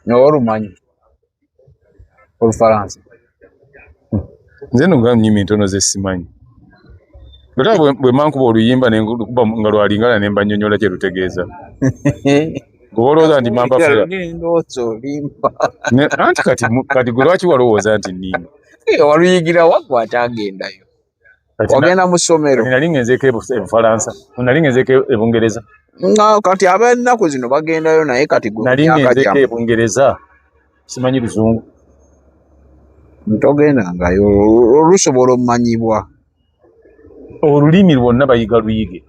N'olumanyi Olufalansa. Nze nga nnimi ntono ze simanyi. Bwe bwe mankuba oluyimba kuba nga lwalingana ne mbanyonyola kye lutegeeza. Olowooza nti mamba fera. Anti kati gwe lwaki walowooza nti nnimba? Waluyigira wagwa atagendayo. Wagenda mu ssomero. Nali ngenzeeko Ebufalansa. Nali ngenzeeko Ebungereza. Kati ab'ennaku zino bagendayo naye kati gwe nali ngenzeeko Ebungereza. Simanyi Luzungu. Ntogendangayo olusobola omumanyibwa. Olulimi lwonna bayiga luyige.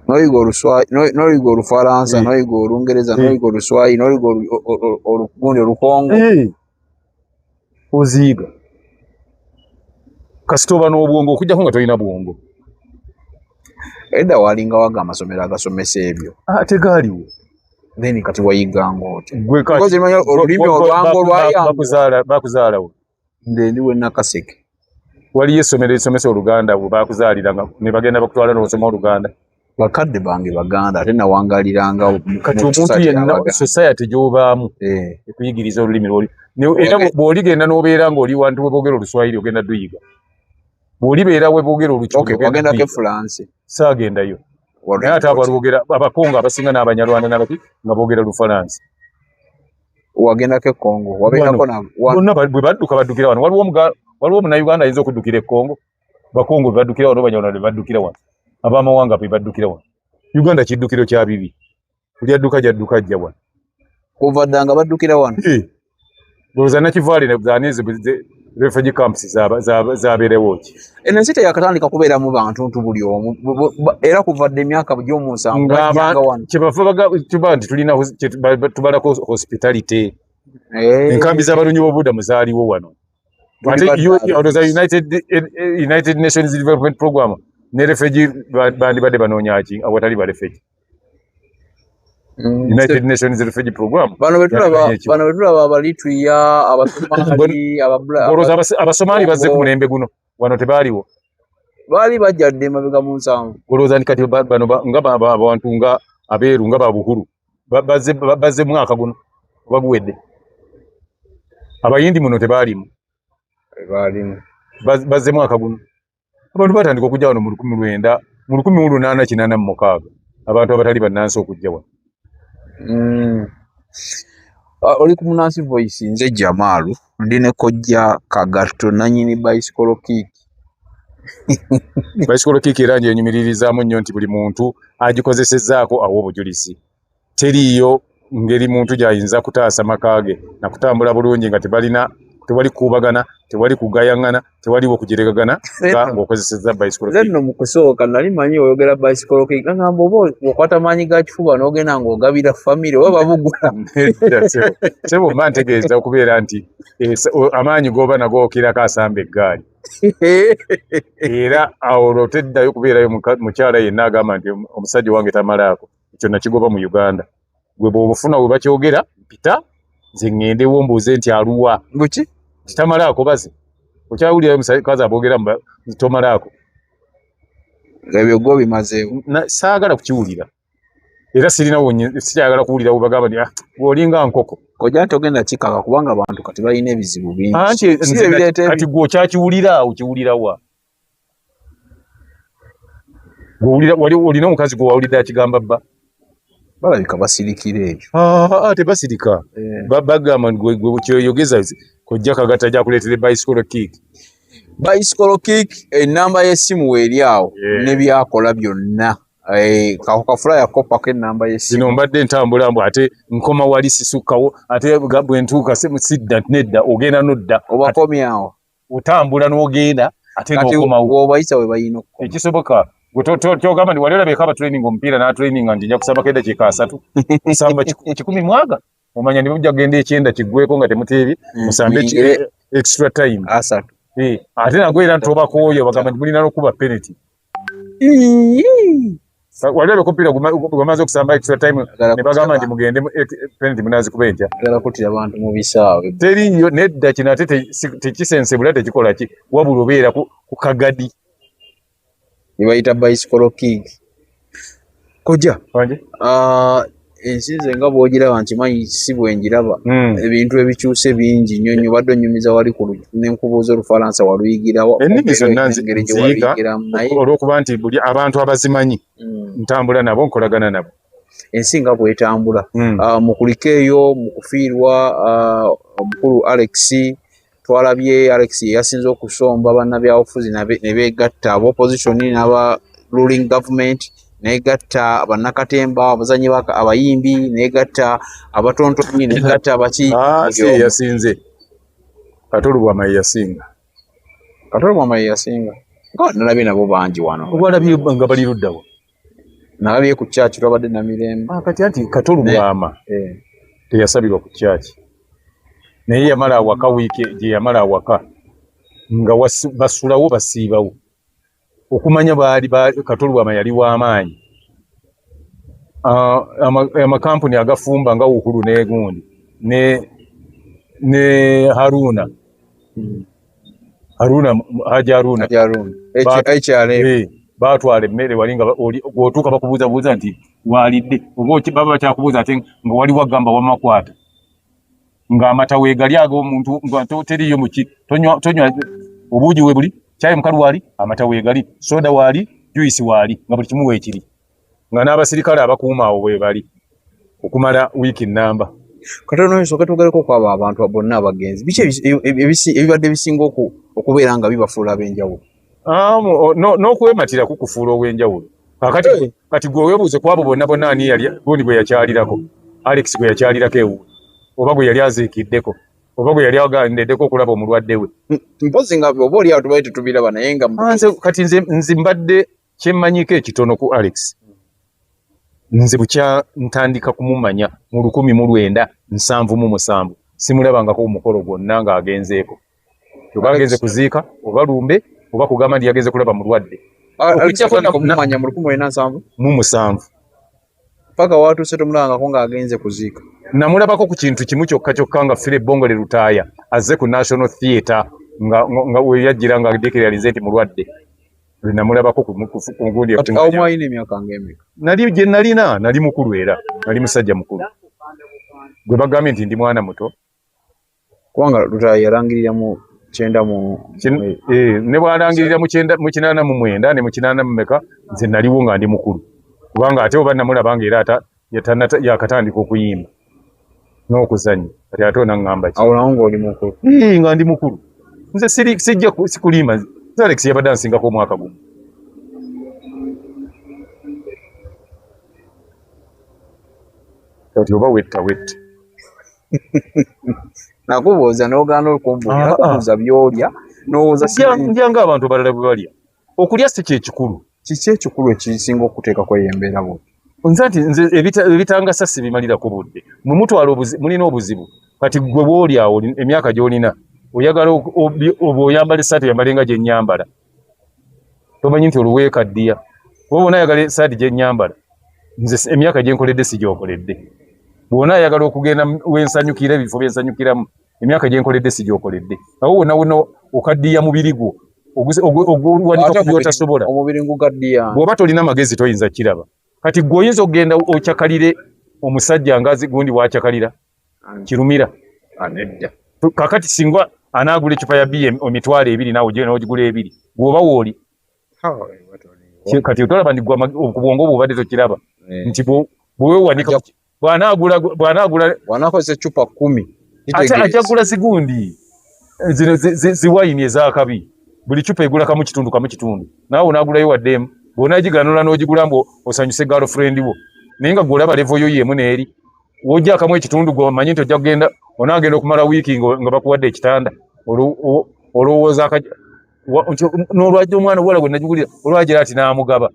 Noyiga Oluswayiri, noyiga Olufalansa, noyiga Olungereza, noyiga Oluswayiri, noyiga olugundi Olukongo. Oziiga. Kasita oba n'obwongo okujjako nga tolina bwongo. Edda walinga waga amasomero agasomesa ebyo. Tegaaliwo. Then kati wayiganga otyo. Olulimi olwango bakuzaalawo. Nze ndi we Nakaseke. Waliyo essomero erisomesa Oluganda bwe bakuzaaliranga ne bagenda bakutwala n'osoma Oluganda. Bakadde bange Baganda ate nawangaliranga. Kati omuntu yenna society gy'obaamu ekuyigiriza olulimi lwoli. Era bw'oligenda n'obeera ng'oli wantu we boogera Oluswayiri ogenda duyiga. Bw'olibeera we boogera Olukyuga ogenda ke France. Saagendayo. Naye ate abalwogera Abakongo abasinga n'Abanyarwanda n'abaki nga boogera Lufalansa. Wagenda ke Congo. Wabeerako na bonna bwe badduka baddukira wano. Waliwo Munnayuganda ayinza okuddukira e Congo. Bakongo bwe baddukira wano, Banyarwanda bwe baddukira wano. Abamawanga bwe baddukira wano. Uganda kiddukiro kya bibi. Buli adduka gyadduka ajja wano. Kuva ddanga baddukira wano. Ndowooza Nakivaale zaanizi refugee camps zaabeerewo ki. Eno ensi teyakatandika kubeeramu bantu buli omu era kuvadde emyaka gy'omusanvu bajjanga wano. Kyebava nti tulina tubalako hospitality. Enkambi z'abalunyi b'obubudamu zaaliwo wano. United Nations Development Program ne refugee bandibadde banoonya ki awatali ba refugee. United Nations Refugee Program. Bano betulaba abalitwiya Abasomali Abasomali bazze ku mulembe guno wano tebaaliwo. Baali bajjadde emabega mu nsanvu. Olowooza nti kati bano nga abantu nga abeeru nga babuhuru bazze mwaka guno oba guwedde. Abayindi muno tebaalimu. Bazze mwaka guno. Abantu batandika okujja wano mu 1886 abantu abatali bannansi okujja wano. Oli ku Munansi Voice, nze Jamaalu ndi ne kojja Kagatto nanyini bicycle kick. Bicycle kick era njenyumiririzaamu nnyo nti buli muntu agikozesezzaako awo obujulizi. Teriiyo ngeri muntu gy'ayinza kutaasa maka ge na kutambula bulungi nga tewali kuubagana, tewali kugayaŋŋana, tewaliwo kugiregagana ng'okozesezza bicycle kick. Nno mu kusooka nali manyi oyogera bicycle kick ngamba oba okwata maanyi ga kifuba n'ogenda ng'ogabira famire oba babugula. Sebo mba ntegeeza okubeera nti amaanyi g'oba nago okirako asamba eggaali. Era awo lwoteddayo kubeerayo mukyala yenna agamba nti omusajja wange tamalaako. Ekyo nakigoba mu Uganda. Gwe bw'obufuna bwe bakyogera mpita nze ŋŋendewo mbuuze nti aluwa. Buki? Tamalaako baze. Okyawulirayo omusakazi aboogera tomalaako. Ebyo gwo bimazeewo. Saagala kukiwulira. Era sikyagala kuwulira bagamba nti olinga nkoko. Kojja nti ogenda kikaka kubanga abantu kati balina ebizibu bingi. Kati gwe okyakiwulira okiwulira wa? Olina omukazi gwe wawulidde akigamba bba? Balabika basirikira ebyo. Tebasirika. Bagamba gwe kyoyogeza kojja Kagatta gyakuleetera bicycle kick. Bicycle kick ennamba y'essimu weeri awo ne byakola byonna. Kafula yakopako ennamba y'essimu. Zino mbadde ntambula mbu ate nkoma wali sisukkawo ate bwe ntuuka sidda nedda ogenda nodda. Obakomye awo. Otambula n'ogenda ate n'okomawo. Obayisa we bayina okukoma. Ekisoboka. Kyogamba nti wali olabeko abatraining omupiira n'atraininga nti nja kusamba k'eddakiika 3. Kusamba 10 mwaga. Omanya ne mujja kugenda 9 kiggweko nga temuteebi musambe extra time. Asatu. Ate nagwo era ntobakooyo bagamba nti mulina n'okuba penalty. Wali olabeko omupiira gwamaze okusamba extra time ne bagamba nti mugende penalty munaazikuba enkya. Agala kuttira abantu mu bisaawe. Teriiyo nedda kino ate tekisensebula tekikola ki wabula obeera ku kagadi. Bayita bicycle kick. Kojja. ensinze nga bw'ogiraba nti manyi si bwenjiraba ebintu ebikyuse bingi nnyo nnyo badde onyumiza wali ku nenkubuuza Olufalansa waluyigirawo ennimi zonna nziyiga olw'okuba nti buli abantu abazimanyi ntambula nabo nkolagana nabo ensi nga bw'etambula mu kulika eyo mu kufiirwa omukulu Alex twalabye Alex yasinze okusomba bannabyabufuzi ne beegatta ab'opposition n'aba ruling government negatta bannakatemba abazanyi abayimbi negatta abatontonyi negatta abaki yasinze Katolubwama yasinga nga nalabye nabo bangi wano walabye nga bali luddawo nalabye ku kyaki twabadde na Mirembe kati anti Katolubwama teyasabirwa ku kyaki naye yamala awaka wiiki gye yamala awaka nga basulawo basiibawo okumanya baali Katolubwama yali w'amaanyi amakampuni agafumba nga Uhuru n'egundi ne Haruna Haji Haruna baatwala emmere wali nga bw'otuuka bakubuuzabuuza nti waalidde oba baba bakyakubuuza ate nga wali wagamba wamakwata ng'amata weegali ag'omuntu nga teriyo muki tonywa obuugi we buli caayi mukalu waali amata weegali soda waali juisi waali nga buli kimu weekiri nga n'abasirikale abakuuma awo bwe bali okumala wiiki nnamba katono nsooka tugaleko kwabo abantu bonna abagenzi biki ebibadde bisinga okubeera nga bibafuula ab'enjawulo n'okwematira kukufuula ow'enjawulo kati gwe weebuuze ku abo bonna bonna ani yali gundi gwe yakyalirako Alex gwe yakyalirako ewuwe oba gwe yali aziikiddeko oba gwe yali agendeddeko okulaba omulwadde we mpozi nga oba oli awo tubaali tetubiraba naye nga kati nze mbadde kyemmanyiko ekitono ku Alex nze bukya ntandika kumumanya mu 1977 simulabangako omukolo gwonna ng'agenzeeko oba agenze kuziika oba lumbe oba kugamba nti yagenze kulaba mulwadde kumumanya mu 1977 paka watuuse tomulabangako ng'agenze kuziika namulabako ku kintu kimu kyokka nga Philip Bongole Lutaaya azze ku National Theatre nga we yajjira nga declaralize nti mulwadde namulabako ku gundi omwalina emyaka ng'emeka nali mukulu era nali musajja mukulu gwe bagambye nti ndi mwana muto kubanga Lutaaya yalangirira mu 9 ne bwalangirira mu 89 ne mu 89 nze naliwo nga ndi mukulu kubanga ate oba namulabanga era yakatandika okuyimba n'okuzannya kati ate onaŋŋamba ki awo nawo ng'oli mukulu nga ndi mukulu nze sijja sikulimba Alex yabadde ansingako omwaka gumu kati oba wetta nakubuuza n'ogaana okumbuulira nakubuuza by'olya n'owooza ndyanga abantu balala bwe balya okulya si kyekikulu kiki ekikulu ekisinga okuteekako embeera bwo nze ebitangasa sibimalirako budde mumutwala mulina obuzibu kati gwe bw'oli awo emyaka gy'olina oyagala oba oyambala essaati oyambalenga gye nnyambala tomanyi nti oluweekaddiya bw'obona ayagala essaati gye nnyambala nze emyaka gye nkoledde si gyokoledde bw'ona ayagala okugenda wensanyukira ebifo byensanyukiramu emyaka gye nkoledde si gyokoledde awo wonna okaddiya mubiri gwo ogulwanika ku byotasobola bw'oba tolina magezi toyinza kiraba kati gwe oyinza okugenda okyakalire omusajja ngazi gundi wakyakalira kirumira kakati singa anaagula ecupa ya bia emitwalo 2 naawe n'ogigula 2 bw'oba wooli kati otolaba nti kubwongo obubadde tokiraba nti bwewewanika bw'anaakozesa ecupa 10 ate ajagula zigundi zino ziwayini ezakabi buli cupa egula kamu kitundu naawe onaagulayo waddemu bw'onaagiganula n'ogigula mbu osanyuse girlfriend wo naye nga gw'olaba levo yo yemu n'eri wojja akamu ekitundu gwomanyi nti ojja kugenda onaagenda okumala wiiki nga bakuwadde ekitanda olowooza n'olwajja omwana obuwala gwe nagigulira olwagira ati n'amugaba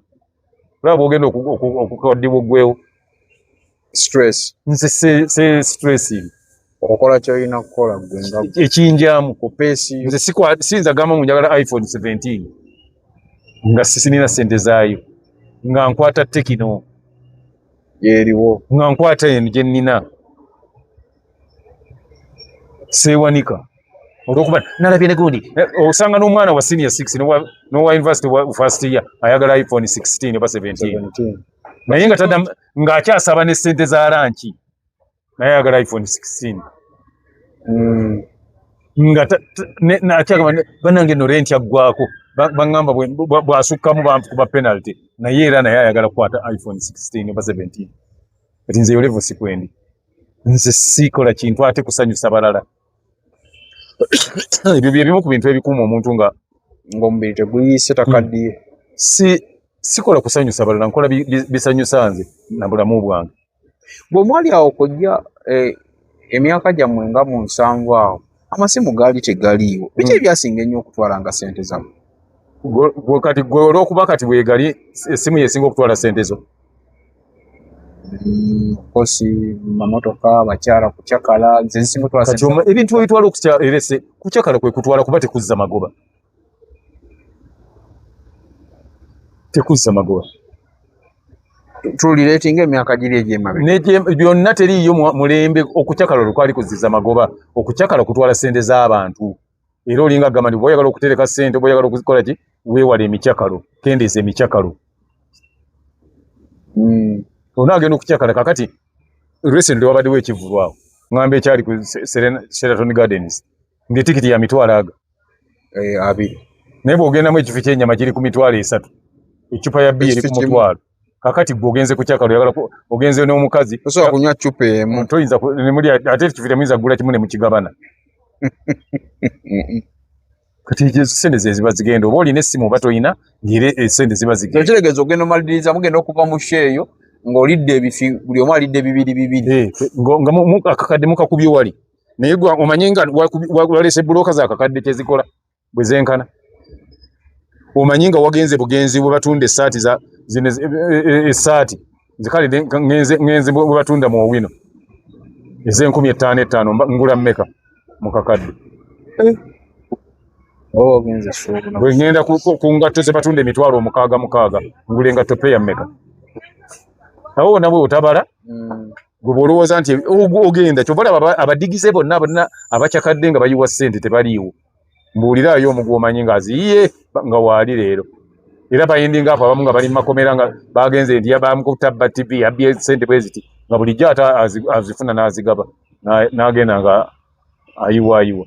olaba bw'ogenda okukaddibwa oggwewo nze se stressing okola kyolina kukola ekinjamu nze siyinza gamba mu njagala iPhone 17 nga sinina ssente zaayo nga nkwata Tekino yeriwo nga nkwata eno gye nnina seewanika olwokuba nalabye negundi osanga n'omwana wa senior 6 n'owa university wa first year ayagala iPhone 16 oba 17 naye nga tadda ng'akyasaba ne ssente za lanchi naye ayagala iPhone 16 nga nakyagamba bannange no renti yaggwako baŋŋamba bw'asukkamu bampukuba penalty naye era naye ayagala kukwata iPhone 16 oba 17 kati nze yolevo sikwendi nze sikola kintu ate kusanyusa balala ebyo bye bimu ku bintu ebikuuma omuntu ng'omubiri teguyise takaddiye sikola kusanyusa balala nkola bisanyusa nze na bulamu bwange bwe mwali awo kojja emyaka gyammwe nga mu 7 awo amasimu gaali tegaliiwo biki ebyasinga ennyo okutwalanga ssente zammwe kati gwe olw'okuba kati bwegali essimu yesinga okutwala ssente zo kosi mamotoka bakyala kucakala nze zisinga okutwala kati ebintu ebitwala okukyerese kucakala kwe kutwala kuba tekuzza magoba tulireetinga emyaka giri egy'emabega byonna teriiyo mulembe okucakala olwali kuzizza magoba okucakala kutwala ssente z'abantu era olinga gamba nti bw'oyagala okutereka ssente bw'oyagala okukola ki weewala emicakalo kendeeza emicakalo onaagenda okucakala kakati recently wabaddewo ekivulwawo ŋŋamba ekyali ku Sheraton Gardens ng'etikiti ya mitwalo 2 naye bw'ogendamu ekifo ky'ennyama kiri ku mitwalo 3 ecupa ya bbiya eri ku mutwalo kakati gwe kucakala oyagala ogenze n'omukazi osobola kunywa cupa emu toyinza ate ekifo temuyinza kugula kimu ne mukigabana kati ezo ssente ze ziba zigenda oba olina essimu oba toyina ng'era essente ziba zigenda ekitegeeza ogenda omaliriza mugenda okuva mu sheeyo ng'olidde ebifi buli omu alidde 2 nga akakadde mukakubye wali naye omanyi nga waleese bulooka zaakakadde kyezikola bwe zenkana omanyi nga wagenze bugenzi bwe batunda essaati zino essaati nzikale ngenze bwe batunda mu owino ez'$5,500 ngula mmeka mu kakadde bwe ngenda ku ngatto ze batunda $6,000 ngula engatto peya mmeka awo wonna bwe otabala gwe bw'olowooza nti ogenda kyobalaba abadigize bonna abakyakadde nga bayiwa ssente tebaliiwo mbuuliraayo omu gwomanyi ng'aziyiye nga waali leero era bayindinga apo abamu nga bali mu makomera nga bagenze nti yabamukutabba TV yabbye ssente bwe ziti nga bulijjo ate azifuna n'azigaba n'agenda nga ayiwaayiwa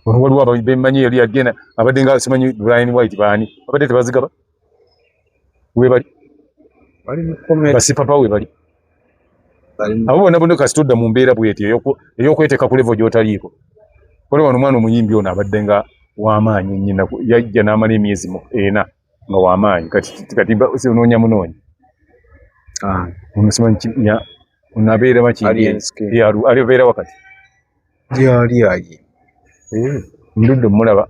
waliwo bemmanyi yali agenda abadde nga simanyi Brian White baani abadde tebazigaba we bali basipapa we bali abo bonna kasi tudda mu mbeera bweti ey'okweteeka ku levo gy'otaliiko waliwo wano omwana omuyimbi ono abadde nga w'amaanyi nnyina yajja n'amala emyezi 4 nga w'amaanyi kati onoonya munoonya omusimanyi onabeera makindi alibeera wakati yali ndudde mulaba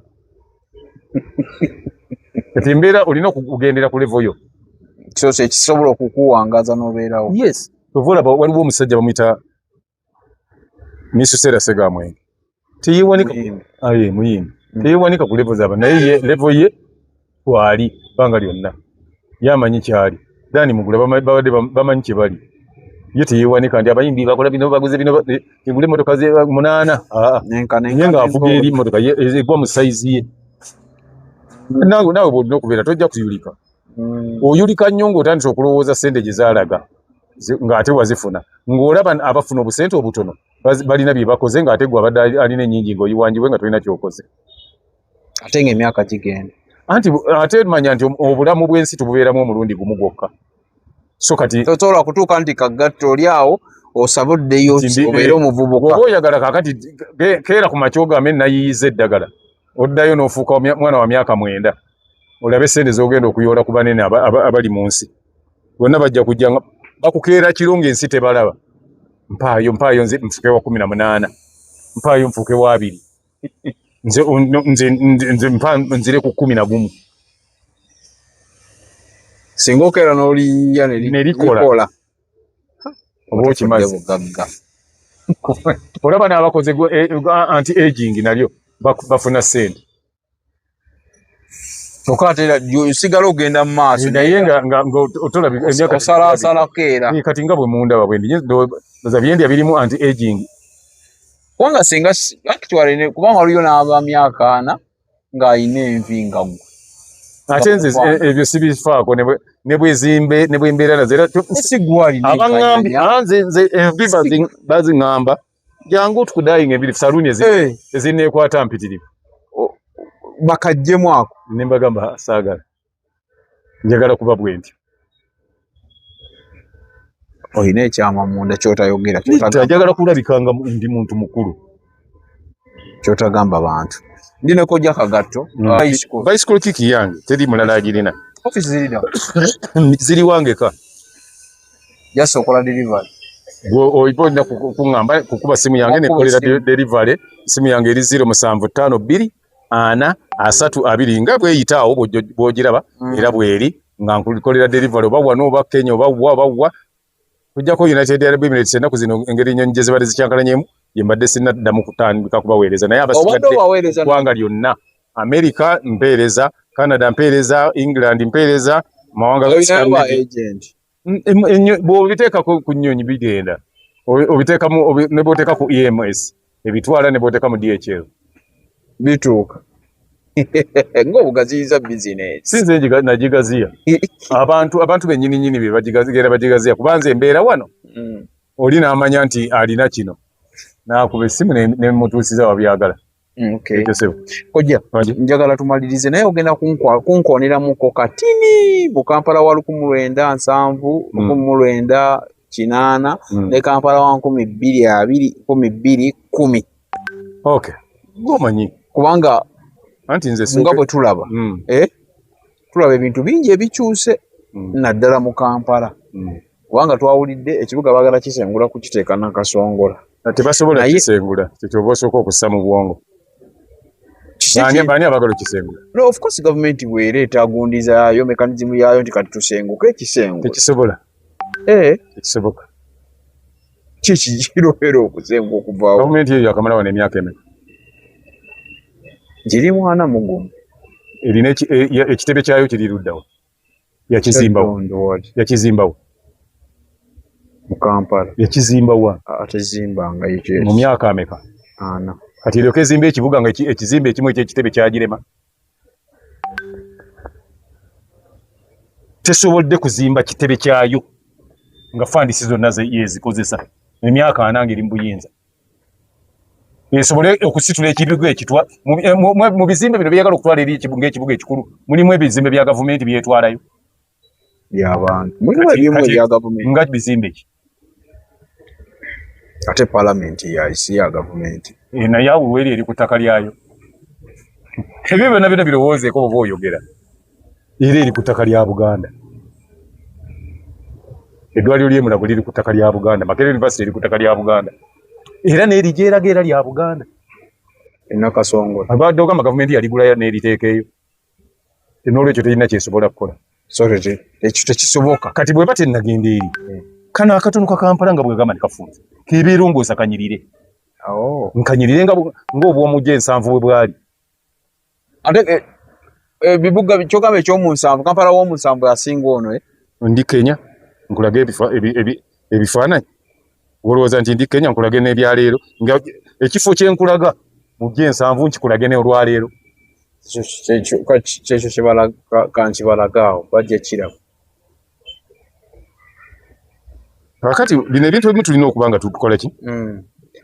kati embeera olina okugendera ku levo yo kyose ekisobola okukuwangaza n'obeerawo yes ova olaba waliwo omusajja bamuyita Misusera Segamwenge teyeewanika muyimbi teyeewanika ku levo z'aba naye levo ye twali bbanga lyonna yamanyi kyali Dani Mugula babadde bamanyi kye bali ye teyeewanika nti abayimbi bakola bino baguze bino egula emmotoka ze 8 naye ng'avuga eri emmotoka egwa mu sayizi ye naawe bw'olina okubeera tojja kuyulika oyulika nnyo ng'otandise okulowooza ssente gye zaalaga ng'ate wazifuna ng'olaba abafuna obusente obutono balina bye bakoze ng'ate gwe abadde alina ennyingi ng'oyiwanjiwe nga tolina kyokoze ate ng'emyaka gigenda ate manya nti obulamu bw'ensi tububeeramu omulundi gumu gwokka so kati tosobola kutuuka nti kaggatta oli awo osabuddeyo obeere omuvubuka oba oyagala kakati keera ku makya ogambe nayiyiza eddagala oddayo n'ofuuka mwana wa myaka 9 olabe essente z'ogenda okuyoola ku banene abali mu nsi bonna bajja kujja bakukeera kiro ng'ensi tebalaba mpaayo nze nfuuke wa 18 mpaayo nfuuke wa 2 nze nzire ku 11 singa okeera n'oliya nerikola oba okimazi olaba n'abakoze anti aging nalyo bafuna ssente kyokka osigala ogenda mu maaso naye otolaba emyaka osalasalako era kati nga bwe mundaba bwendi ndoza byendya birimu anti aging kubanga singa actually kubanga oliyo n'aba myaka 4 ng'ayina envi nga gwe atenze ebyo sibifaako ne bwezimbe ne bwembeera nazera abaŋŋambi nze enviva baziŋŋamba jangu tukudayinga ebiri saluuni ezinneekwata mpitirivu bakajjemu ako ne mbagamba saagala njagala kuba bwe ntyo olina ekyama munda kyotayogera njagala kulabikanga ndi muntu mukulu kyotagamba bantu ndine kojja kagatto bicycle kiki yange teri mulala agirina office ziri wangeka just okola delivery oiponda kuŋŋamba kukuba simu yange nekolera delivery simu yange eri 0752 ana 3 nga bweyitaawo bwogiraba era bweri nga nkulikolera delivery oba wano oba Kenya oba wa kujjako United Arab Emirates ennaku zino engeri nnyonyi gye zibadde zikyankalanyemu ye mbadde sinnaddamu kutandika kubaweereza naye abasigadde ggwanga lyonna America mpeereza, Canada mpeereza, England mpeereza, mawanga bw'obiteeka ku nnyonyi bigenda obiteekamu ne bw'oteeka ku EMS ebitwala ne bw'oteeka mu DHL bituuka ng'obugaziyiza bizinesi sinze nagigaziya abantu bennyini be bagigaziya kubanza embeera wano oli n'amanya nti alina kino n'akuba essimu ne mutuusiza wabyagala. Kojja njagala tumalirize naye ogenda kunkooneramuko katini mu Kampala wa 1907 1908 ne Kampala wa 1210 gomanyi kubanga anti nze nga bwe tulaba tulaba ebintu bingi ebikyuse naddala mu Kampala kubanga twawulidde ekibuga baagala kisengula kukiteeka Nakasongola tebasobola kisengula kyekyoba osooka okussa mu bwongo Bani abagalo kisengula. No, of course government bwereeta agundiza yayo mechanism yayo nti kati tusenguke ekisengo. Tekisobola. Tekisoboka. Kikiro okusenga okuvaawo. Government yeyo yakamala wana emyaka emeka. Giri mwana mugumu. Erina ekitebe kyayo kiri luddawo. Yakizimbawo. Mu Kampala. Yakizimbawa. Atezimbanga yekyo. Mu myaka ameka. Ana. Kati eryo kezimba ekibuga nga ekizimba ekimu eky'ekitebe kyagirema. Tesobodde kuzimba kitebe kyayo nga fandisi zonna yezikozesa emyaka 4 ngeri mbuyinza. Esobole okusitula ekibuga ekitwa mu bizimbe bino byagala okutwala eri ekibuga ekikulu mulimu ebizimbe bya gavumenti byetwalayo. By'abantu. Mulimu ebimu bya gavumenti. Nga bizimbe ki? Ate parliament ya gavumenti. Naye awo eri ku ttaka lyayo. Ebyo byonna birowoozeeko oba oyogera. Eri ku ttaka lya Buganda. Eddwaliro ly'e Mulago liri ku ttaka lya Buganda. Makerere University eri ku ttaka lya Buganda. Era n'eri gyeraga era lya Buganda. Nakasongola. Abadde ogamba gavumenti yaligula n'eriteeka eyo. N'olwekyo terina kyesobola kukola. Ekyo tekisoboka. Kati bwe batennagenda eri. Kana akatono ka Kampala nga bwegamba nikafunze. Kibirongoosa kanyirire. Nkanyirire ng'obw'omujja ensanvu bwe bwali. Ate ebibuga kyogamba eky'omunsanvu Kampala w'omunsanvu asinga ono ndi Kenya nkulaga ebifaananyi. Olowooza nti ndi Kenya nkulage n'ebyaleero nga ekifo kye nkulaga mujja ensanvu nkikulage n'olwaleero. Kyekyo kankibalagaawo bajja kirabo. Kakati bino ebintu ebimu tulina okuba nga tukola ki?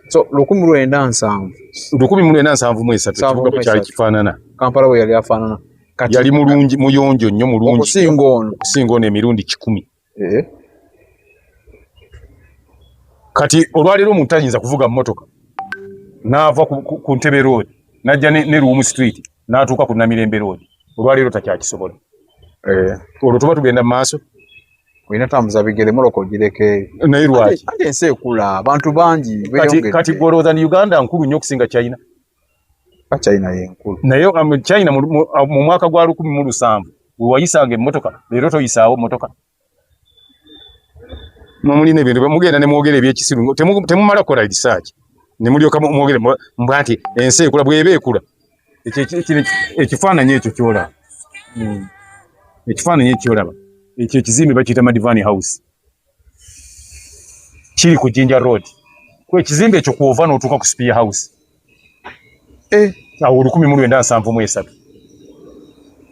So 1973 ekibuga kyali kifaanana. Kampala bwe yali afaanana. Yali mulungi muyonjo nnyo mulungi. Okusinga ono emirundi 10. Kati olwaleero omuntu ayinza kuvuga mmotoka n'ava ku Ntebe Road n'ajja ne Ruumu Street n'atuuka ku Namirembe Road. Olwaleero takyakisobola. Olwo tuba tugenda mu maaso. Olina tambuza bigere Moroko gireke. Naye lwaki? Ate ensi ekula abantu bangi. Kati gwolowooza ni Uganda nkulu nnyo okusinga China. China yenkulu. Naye China mu mwaka gwa 1700 wayisanga emmotoka leero toyisaawo mmotoka. Mulina ebintu mugenda ne mwogera ebyekisiru temumala kukola research ne mulyoka mwogere mbwanti ensi ekula bw'eba ekula ekifaananyi ekyo kyolaba. Ekifaananyi ekyo kyolaba ekyo ekizimbe bakiyita Madivani House kiri ku Jinja Road. Kwe ekizimbe ekyo kwova n'otuuka ku Spear House. Awo 1973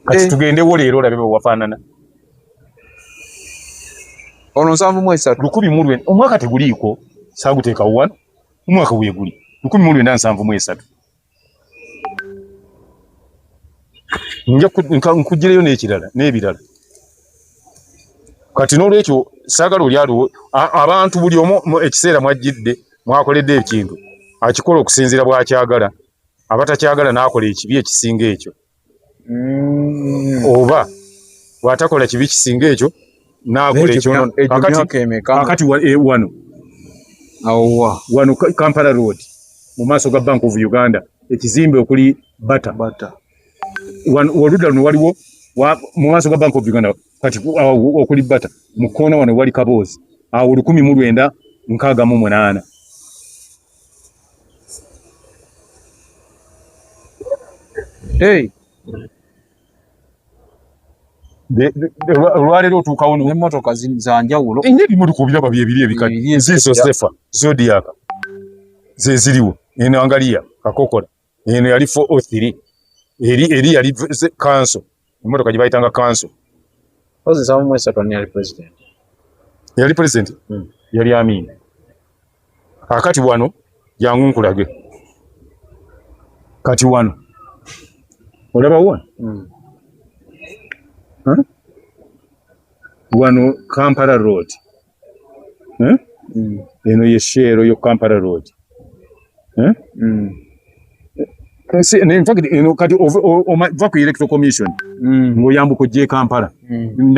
kati tugendewo leero olabe bwe wafaanana. Ono 7 10 omwaka teguliiko saaguteeka wano omwaka weeguli 1973 nja nkugireyo n'ekirala n'ebirala kati n'olwekyo saagala olyaliwo abantu buli omu ekiseera mwajjidde mwakoledde ekintu akikola okusinziira bw'akyagala abatakyagala n'akola ekibi ekisinga ekyo oba bw'atakola kibi kisinga ekyo n'akola ekyo akati wano Kampala Road mu maaso ga Bank of Uganda ekizimbe okuli bata oludda luno waliwo mu maaso ga Bank of Uganda kati okuli bata mu koona wano wali kaboozi awo 1968 olwaleero otuukawo n'emmotoka za njawulo ebimotoka obiraba byebiri ebikadde zizo Sefa Zodiac ze ziriwo eno Angalia Kakokola eno yali 403 eri yali council emmotoka gye bayitanga council yali president yali Amin akati wano jangu nkulage kati wano olaba wano wano Kampala Road eno ye shero yo Kampala Road kasi in fact eno kati ova ku electoral commission ngoyambuko je Kampala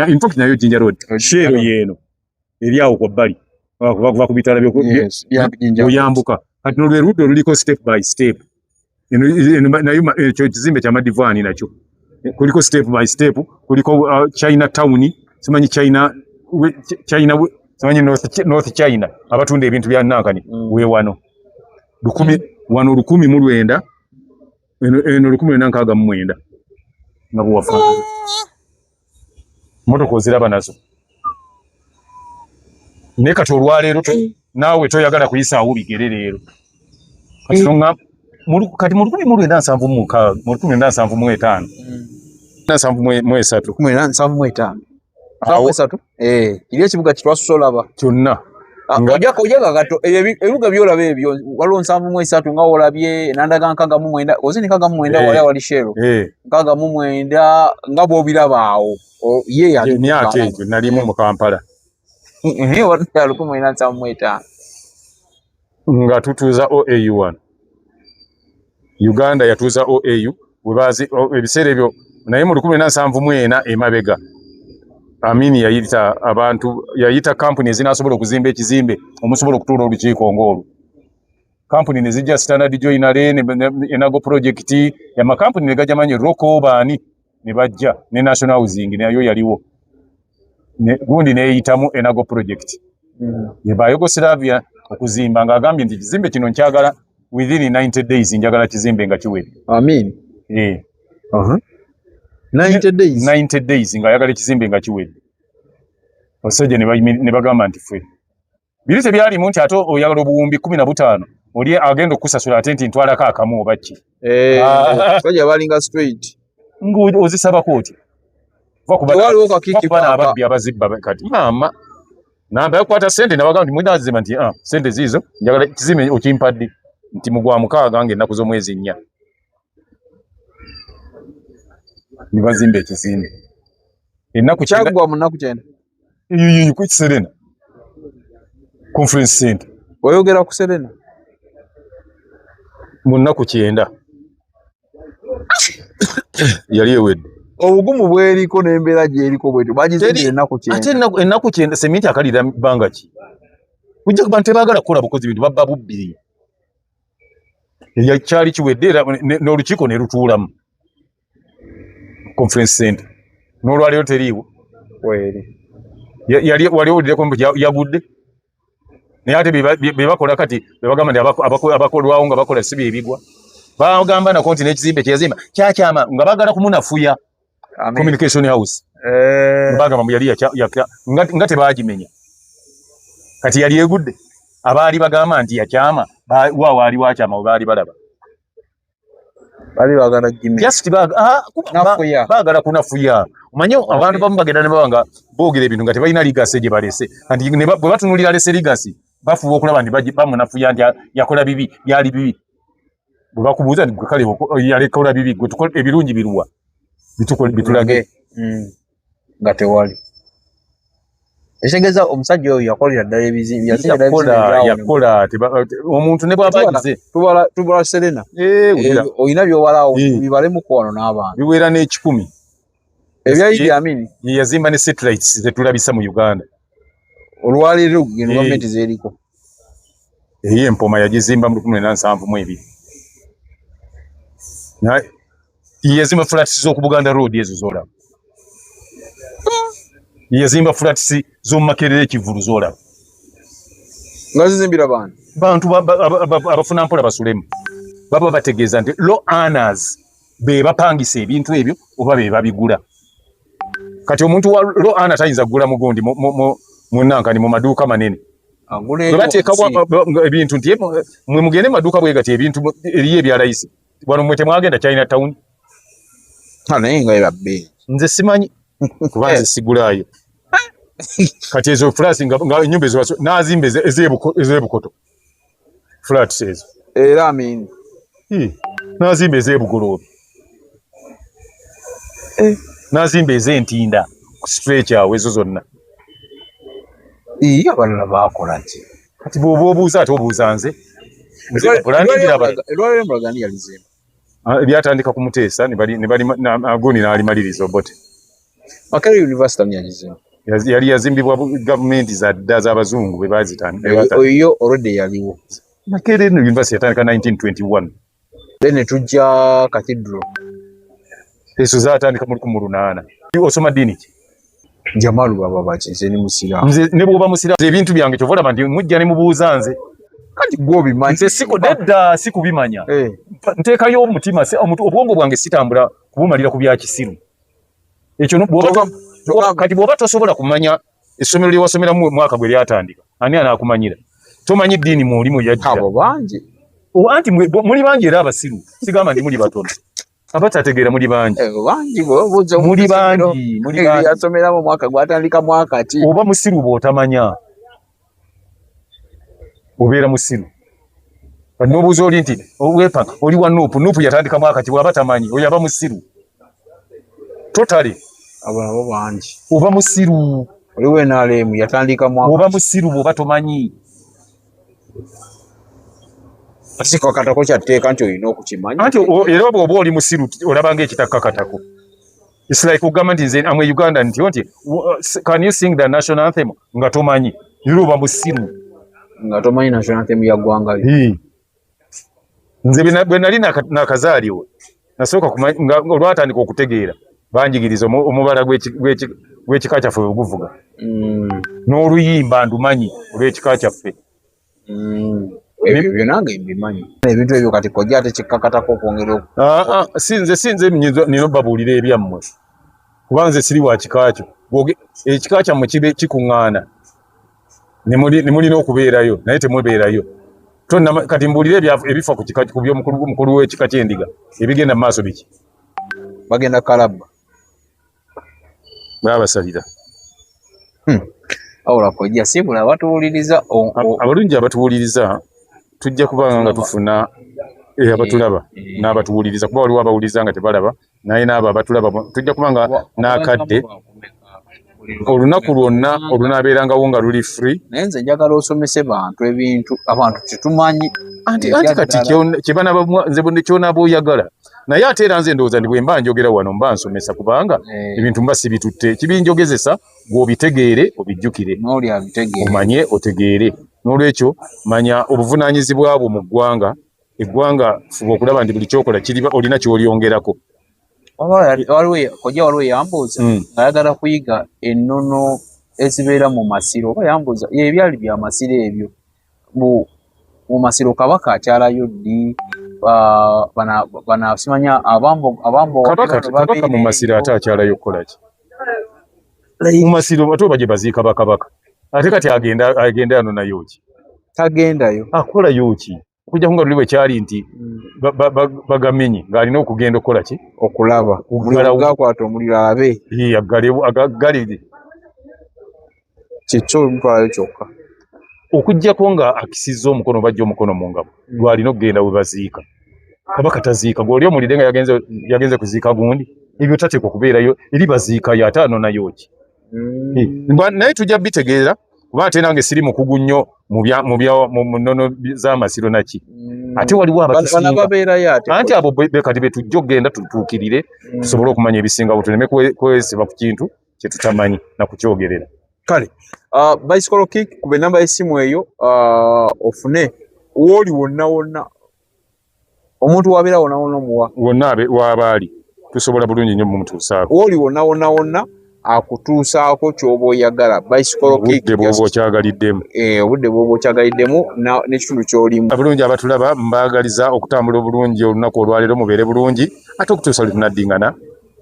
in fact nayo Jinja Road shero yeno eri awo ko bali kuva ku bitala byo oyambuka kati no lwe luliko step by step eno nayo ekyo kizimbe kya madivani nakyo kuliko step by step kuliko China town simanyi China simanyi North China abatunda ebintu bya nankani we wano 10 eno 1969 nabo wafa moto koziraba nazo ne kati olwaleero naawe toyagala kuyisa awo bigere leero kati nonga kati mu 1975 iri ekibuga kitwasolaba kyonna ojaga gato ebibuga byolaba ebyo waliwo 73 nga olabye Nandaga 69 ozini 69 wali shero 69 nga bw'obiraba awo ye yali emyaka egyo nalimu mu Kampala wali 1975 nga tutuuza OAU1 Uganda yatuuza OAU webazi ebiseera ebyo naye mu 1974 emabega Amini yayita kampuni ezinasobola okuzimba ekizimbe omusobola okutuula olukiiko ng'olwo kampuni ne zijja Standard Joinery Enago Project yamakampuni ne gajja manyi Rocco baani ne bajja ne National Housing nayo yaliwo gundi neeyitamu Enago Project yeba Yugoslavia okuzimba ng'agambye nti ekizimbe kino nkyagala within 90 days njagala kizimbe nga kiwedde. Amin. 90 days nga ayagala ekizimbe nga kiwedde. Abasajja ne bagamba nti ffe biri tebyalimu nti ate oyagala obuwumbi 15 oli agenda okusasula ate nti ntwalako akamu oba ki. Abasajja balinga straight. Ozisabako oti. Waliwo kakiki bana ababbi abazibba kati maama namba yakwata sente nabagamba nti mwidazima nti sente zizo njagala kizimbe okimpadde nti mugwa mukaaga nge ennaku z'omwezi 4 nibazimba ekizimbe ennaku kyagwa mu nnaku 9 ku Serena conference center oyogera ku Serena mu nnaku 9 yali ewedde obugumu bweriko n'embeera gyeriko bwetu bagizimbira ennaku 9 ate ennaku 9 seminti akalira bbanga ki kujja kuba tebaagala kukola bukozi bintu babba bubbi yakyali kiwedde era n'olukiiko ne lutuulamu conference center n'olwaleero teriiwo yali wali owulireko mbu yagudde naye ate be bakola kati bebagamba nti abakolwawo nga bakola si byebigwa bagamba nako nti n'ekizimbe kyeyazimba kyakyama nga baagala kumunafuya communication house bagamba mbu yali nga tebaagimenya kati yali egudde abaali bagamba nti yakyama waali wakyama we baali balaba bali bagala gimmi just bagala kunafuya omanyi abantu bamu bagenda ne babanga boogera ebintu nga tebalina ligasi gye balese anti bwe batunulira lese ligasi bafuba okulaba nti bamunafuya nti yakola bibi byali bibi bwe bakubuuza nti kale yalekola bibi ebirungi biruwa bitulage nga tewali ekitegeeza omusajja oyo yakolera ddala ebizimbi yakola omuntu ne bw'abagize tubala Serena olina by'obalawo bibalemu kwano n'abantu biwera n'ekikumi ebya Idi Amin ye yazimba ne satellites zetulabisa mu Uganda olwaleero gavumenti zeriko Empoma yagizimba mu 1972 yazimba flats z'oku Buganda Road ezo z'olaba yazimba flats z'omu Makerere Kivulu z'olaba nga zizimbira bantu abafuna mpola basulemu baba bategeeza nti law earners be bapangisa ebintu ebyo oba be babigula kati omuntu wa law earner tayinza kugula mugundi mu Nankani mu maduuka manene bateekawo ebintu nti mwe mugende maduuka bwe gati ebintu eriyo ebya layisi wano mwe temwagenda China Town naye nga ebabbe nze simanyi kuba nze sigulaayo kati ezo flats nga ennyumba ezo nazimba ez'ebukoto flats ezo era Amin nazimba ez'ebugoloobi nazimba ez'entinda stretch awo ezo zonna abalala bakola ki kati bw'oba obuuza ate obuuza nze elwaliro Mulagani yalizimba byatandika ku Muteesa agoni n'alimaliriza obote Makerere University yalizimba yali yazimbibwa gavumenti za dda z'abazungu bwe bazitandika oyo already yaliwo Makerere University yatandika 1921 then tujja Cathedral ezo zaatandika mu 1800 osoma ddiini ki Jamalu baba bakize ni musiraamu nze ne bw'oba musiraamu ebintu byange kyovolaba nti mujja ne mubuuza nze kati gwobimanyi nze sikudedda sikubimanya nteekayo omutima obwongo bwange sitambula kubumalira ku bya kisiru ekyo kati bw'oba tosobola kumanya essomero lye wasomeramu mwaka gwe lyatandika ani anaakumanyira tomanyi ddiini mulimu yajja abo bangi anti muli bangi era abasiru sigamba ndi muli batono abatategeera muli bangi muli bangi yasomeramu mwaka gwatandika mwaka ki oba musiru bw'otamanya obeera musiru n'obuuza oli nti wepa oli wa nuupu yatandika mwaka ki bw'aba tamanyi oyo aba musiru totale abalabo bangi oba musiru oliwo NRM yatandika mwaka oba musiru bw'oba tomanyi asiko katako kyateeka nti olina okukimanya anti era bw'oba oli musiru olabanga ekitakakatako it's like ugamba nti nze amwe Uganda nti can you sing the national anthem nga tomanyi era oba musiru nga tomanyi national anthem ya ggwanga nze bwe nali nakazaalibwa nasooka olwatandika okutegeera banjigiriza omubala gw'ekika kyaffe bwe guvuga n'oluyimba ndumanyi olw'ekika kyaffe ebyo byonange mbimanyi ebintu ebyo kati kojja ate kikkakatako okwongera sinze nina babuulira ebyammwe kuba nze siri wa kika kyo ekika kyammwe kibe kikuŋŋaana ne mulina okubeerayo naye temubeerayo kati mbuulire ebifa ku by'omukulu w'ekika ky'endiga ebigenda mu maaso biki bagenda kalabba baabasalira awula kojja sibula abatuwuliriza abalungi abatuwuliriza tujja kubanga nga tufuna abatulaba n'abatuwuliriza kuba waliwo abawuliriza nga tebalaba naye n'abo abatulaba tujja kubanga n'akadde olunaku lwonna olunaabeerangawo nga luli free naye nze njagala osomese bantu ebintu abantu tetumanyi anti kati nze kyonaaba oyagala naye ate era nze ndowooza ndi bwe mba njogera wano mba nsomesa kubanga ebintu mba sibitutte kibinjogezesa gw'obitegeere obijjukire omanye otegeere n'olwekyo manya obuvunaanyizibwa bwo mu ggwanga eggwanga fuba okulaba nti buli kyokola olina ky'olyongerako waliwo yambuuza ng'ayagala kuyiga ennono ezibeera mu masiro oba yambuuza ebyali bya masiro ebyo mu masiro kabaka akyalayo ddi banasimanya abambo kabaka mu masiro ate akyalayo kukola ki mu masiro ate oba gye baziika bakabaka ate kati agenda yano nayo ki tagendayo akolayo ki okujja nga luli kyali nti bagamenye ng'alina okugenda okukola ki okulaba gakwata omuliro alabe agalire kikyo mutwalayo kyokka okujjako nga akisizza omukono bajja omukono mu ngabo lwalina okugenda we baziika kabaka taziika gweoli omulire nga yagenze kuziika gundi ebyo tateekwa okubeerayo eri baziika yo ate anonayo ki naye tujja bitegeera kuba ate nange siri mukugu nnyo mu nnono z'amasiro naki ate waliwo abatusinga anti abo bekati betujja okgenda tutuukirire tusobole okumanya ebisingawo tuleme kwesiba ku kintu kye tutamanyi na kukyogerera kale Bicycle Kick kube namba y'essimu eyo ofune wooli wonna wonna omuntu wabeera wonna wonna muwa wonna waabaali tusobola bulungi nnyo mumutuusaako wooli wonna wonna wonna akutuusaako ky'oba oyagala Bicycle Kick obudde bw'oba okyagaliddemu obudde bw'oba okyagaliddemu n'ekitundu ky'olimu bulungi abatulaba mbaagaliza okutambula obulungi olunaku olwaleero mubeere bulungi ate okutuusa lwe tunaddingana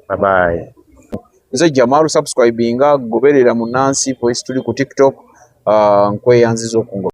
babaye nze Jamalu subscribinga goberera mu Nancy Voice tuli ku TikTok nkweyanziza okungo